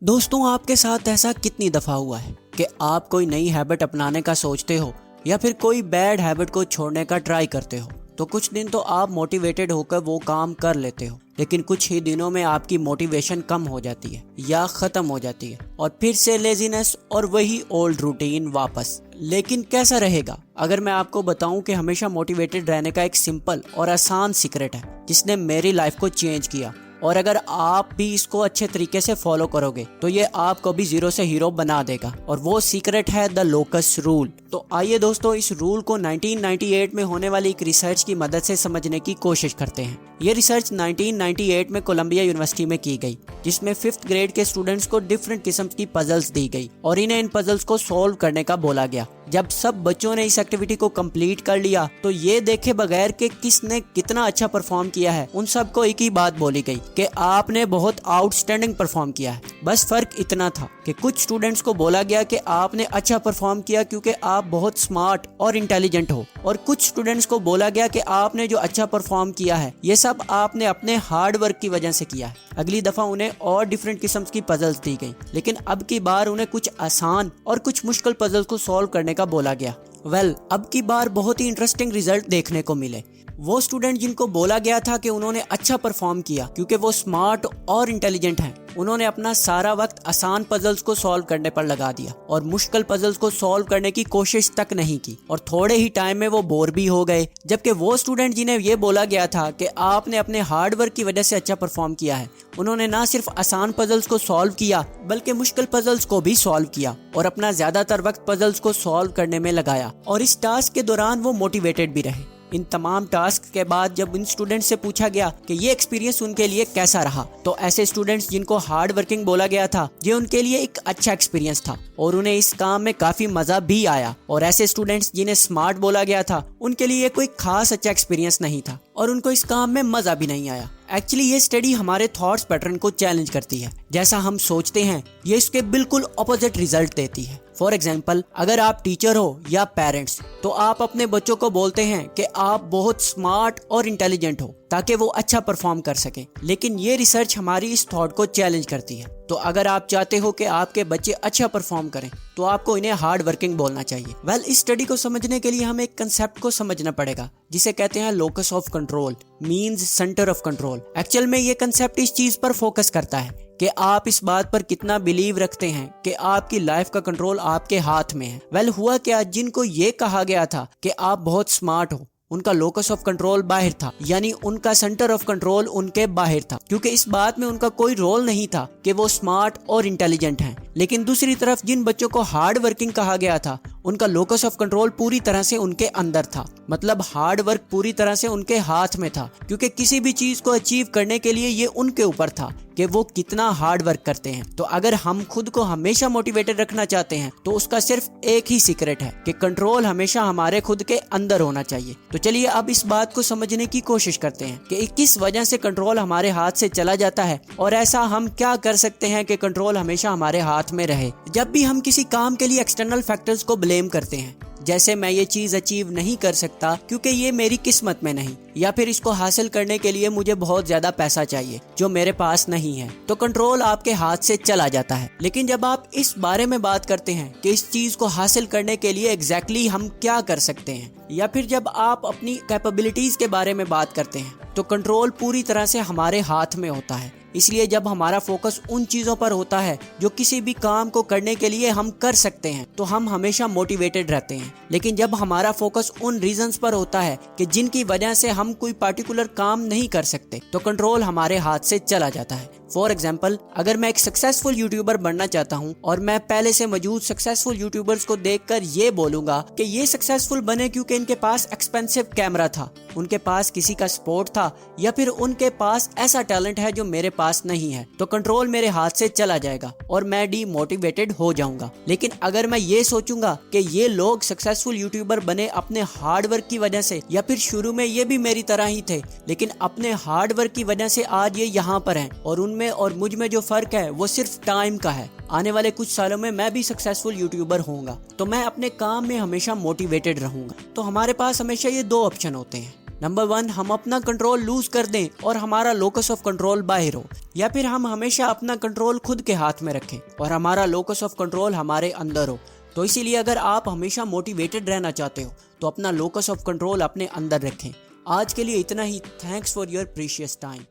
दोस्तों, आपके साथ ऐसा कितनी दफ़ा हुआ है कि आप कोई नई हैबिट अपनाने का सोचते हो या फिर कोई बैड हैबिट को छोड़ने का ट्राई करते हो तो कुछ दिन तो आप मोटिवेटेड होकर वो काम कर लेते हो, लेकिन कुछ ही दिनों में आपकी मोटिवेशन कम हो जाती है या ख़त्म हो जाती है और फिर से लेजीनेस और वही ओल्ड रूटीन वापस। लेकिन कैसा रहेगा अगर मैं आपको बताऊं कि हमेशा मोटिवेटेड रहने का एक सिंपल और आसान सीक्रेट है जिसने मेरी लाइफ को चेंज किया, और अगर आप भी इसको अच्छे तरीके से फॉलो करोगे तो ये आपको भी जीरो से हीरो बना देगा। और वो सीक्रेट है द लोकस रूल। तो आइए दोस्तों, इस रूल को 1998 में होने वाली एक रिसर्च की मदद से समझने की कोशिश करते हैं। ये रिसर्च 1998 में कोलंबिया यूनिवर्सिटी में की गई, जिसमें 5th ग्रेड के स्टूडेंट्स को डिफरेंट किस्म की पजल्स दी गई और इन्हें इन पजल्स को सॉल्व करने का बोला गया। जब सब बच्चों ने इस एक्टिविटी को कंप्लीट कर लिया तो ये देखे बगैर कि किसने कितना अच्छा परफॉर्म किया है, उन सबको एक ही बात बोली गई कि आपने बहुत आउटस्टैंडिंग परफॉर्म किया है। बस फर्क इतना था कि कुछ स्टूडेंट्स को बोला गया कि आपने अच्छा परफॉर्म किया क्योंकि आप बहुत स्मार्ट और इंटेलिजेंट हो, और कुछ स्टूडेंट्स को बोला गया कि आपने जो अच्छा परफॉर्म किया है ये सब आपने अपने हार्ड वर्क की वजह से किया है। अगली दफा उन्हें और डिफरेंट किस्म की पजल्स दी गई, लेकिन अब की बार उन्हें कुछ आसान और कुछ मुश्किल पजल्स को सॉल्व करने का बोला गया। अब की बार बहुत ही इंटरेस्टिंग रिजल्ट देखने को मिले। वो स्टूडेंट जिनको बोला गया था कि उन्होंने अच्छा परफॉर्म किया क्योंकि वो स्मार्ट और इंटेलिजेंट हैं, उन्होंने अपना सारा वक्त आसान पजल्स को सॉल्व करने पर लगा दिया और मुश्किल पजल्स को सॉल्व करने की कोशिश तक नहीं की, और थोड़े ही टाइम में वो बोर भी हो गए। जबकि वो स्टूडेंट जिन्हें ये बोला गया था कि आपने अपने हार्ड वर्क की वजह से अच्छा परफॉर्म किया है, उन्होंने ना सिर्फ आसान पजल्स को सॉल्व किया बल्कि मुश्किल पजल्स को भी सॉल्व किया और अपना ज्यादातर वक्त पजल्स को सॉल्व करने में लगाया, और इस टास्क के दौरान वो मोटिवेटेड भी रहे। इन तमाम टास्क के बाद जब इन स्टूडेंट्स से पूछा गया कि ये एक्सपीरियंस उनके लिए कैसा रहा, तो ऐसे स्टूडेंट्स जिनको हार्ड वर्किंग बोला गया था ये उनके लिए एक अच्छा एक्सपीरियंस था और उन्हें इस काम में काफी मजा भी आया, और ऐसे स्टूडेंट्स जिन्हें स्मार्ट बोला गया था उनके लिए कोई खास अच्छा एक्सपीरियंस नहीं था और उनको इस काम में मजा भी नहीं आया। एक्चुअली ये स्टडी हमारे थॉट्स पैटर्न को चैलेंज करती है। जैसा हम सोचते हैं ये इसके बिल्कुल ऑपोजिट रिजल्ट देती है। फॉर एग्जाम्पल, अगर आप टीचर हो या पेरेंट्स तो आप अपने बच्चों को बोलते हैं कि आप बहुत स्मार्ट और इंटेलिजेंट हो ताकि वो अच्छा परफॉर्म कर सके, लेकिन ये रिसर्च हमारी इस थॉट को चैलेंज करती है। तो अगर आप चाहते हो कि आपके बच्चे अच्छा परफॉर्म करें तो आपको इन्हें हार्ड वर्किंग बोलना चाहिए। इस स्टडी को समझने के लिए हमें एक कंसेप्ट को समझना पड़ेगा जिसे कहते हैं locus of control, means centre of control. Actual में ये कंसेप्ट इस चीज पर फोकस करता है कि आप इस बात पर कितना बिलीव रखते हैं कि आपकी लाइफ का कंट्रोल आपके हाथ में है। हुआ क्या, जिनको ये कहा गया था कि आप बहुत स्मार्ट हो उनका लोकस ऑफ कंट्रोल बाहर था, यानी उनका सेंटर ऑफ कंट्रोल उनके बाहर था, क्योंकि इस बात में उनका कोई रोल नहीं था कि वो स्मार्ट और इंटेलिजेंट हैं। लेकिन दूसरी तरफ जिन बच्चों को हार्ड वर्किंग कहा गया था उनका लोकस ऑफ कंट्रोल पूरी तरह से उनके अंदर था, मतलब हार्ड वर्क पूरी तरह से उनके हाथ में था, क्योंकि किसी भी चीज को अचीव करने के लिए ये उनके ऊपर था कि वो कितना हार्ड वर्क करते हैं। तो अगर हम खुद को हमेशा मोटिवेटेड रखना चाहते हैं तो उसका सिर्फ एक ही सीक्रेट है कि कंट्रोल हमेशा हमारे खुद के अंदर होना चाहिए। तो चलिए अब इस बात को समझने की कोशिश करते हैं कि किस वजह से कंट्रोल हमारे हाथ से चला जाता है और ऐसा हम क्या कर सकते हैं कि कंट्रोल हमेशा हमारे हाथ में रहे। जब भी हम किसी काम के लिए एक्सटर्नल फैक्टर्स को ब्लेम करते हैं, जैसे मैं ये चीज अचीव नहीं कर सकता क्योंकि ये मेरी किस्मत में नहीं, या फिर इसको हासिल करने के लिए मुझे बहुत ज्यादा पैसा चाहिए जो मेरे पास नहीं है, तो कंट्रोल आपके हाथ से चला जाता है। लेकिन जब आप इस बारे में बात करते हैं कि इस चीज को हासिल करने के लिए एग्जैक्टली हम क्या कर सकते हैं, या फिर जब आप अपनी कैपेबिलिटीज के बारे में बात करते हैं, तो कंट्रोल पूरी तरह से हमारे हाथ में होता है। इसलिए जब हमारा फोकस उन चीजों पर होता है जो किसी भी काम को करने के लिए हम कर सकते हैं तो हम हमेशा मोटिवेटेड रहते हैं। लेकिन जब हमारा फोकस उन रीजंस पर होता है कि जिनकी वजह से हम कोई पार्टिकुलर काम नहीं कर सकते तो कंट्रोल हमारे हाथ से चला जाता है। फॉर एग्जाम्पल, अगर मैं एक सक्सेसफुल यूट्यूबर बनना चाहता हूँ और मैं पहले से मौजूद सक्सेसफुल यूट्यूबर्स को देखकर ये बोलूंगा कि ये सक्सेसफुल बने क्योंकि इनके पास एक्सपेंसिव कैमरा था, उनके पास किसी का सपोर्ट था, या फिर उनके पास ऐसा टैलेंट है जो मेरे पास नहीं है, तो कंट्रोल मेरे हाथ से चला जाएगा और मैं डीमोटिवेटेड हो जाऊंगा। लेकिन अगर मैं ये सोचूंगा कि ये लोग सक्सेसफुल यूट्यूबर बने अपने हार्ड वर्क की वजह से, या फिर शुरू में ये भी मेरी तरह ही थे लेकिन अपने हार्ड वर्क की वजह से आज ये यहाँ पर हैं, और उनमें और मुझ में जो फर्क है वो सिर्फ टाइम का है, आने वाले कुछ सालों में मैं भी सक्सेसफुल यूट्यूबर होऊंगा, तो मैं अपने काम में हमेशा मोटिवेटेड रहूंगा। तो हमारे पास हमेशा ये दो ऑप्शन होते हैं। नंबर 1, हम अपना कंट्रोल लूज कर दें और हमारा लोकस ऑफ कंट्रोल बाहर हो, या फिर हम हमेशा अपना कंट्रोल खुद के हाथ में रखें और हमारा लोकस ऑफ कंट्रोल हमारे अंदर हो। तो इसीलिए अगर आप हमेशा मोटिवेटेड रहना चाहते हो तो अपना लोकस ऑफ कंट्रोल अपने अंदर रखें। आज के लिए इतना ही। Thanks for your precious time.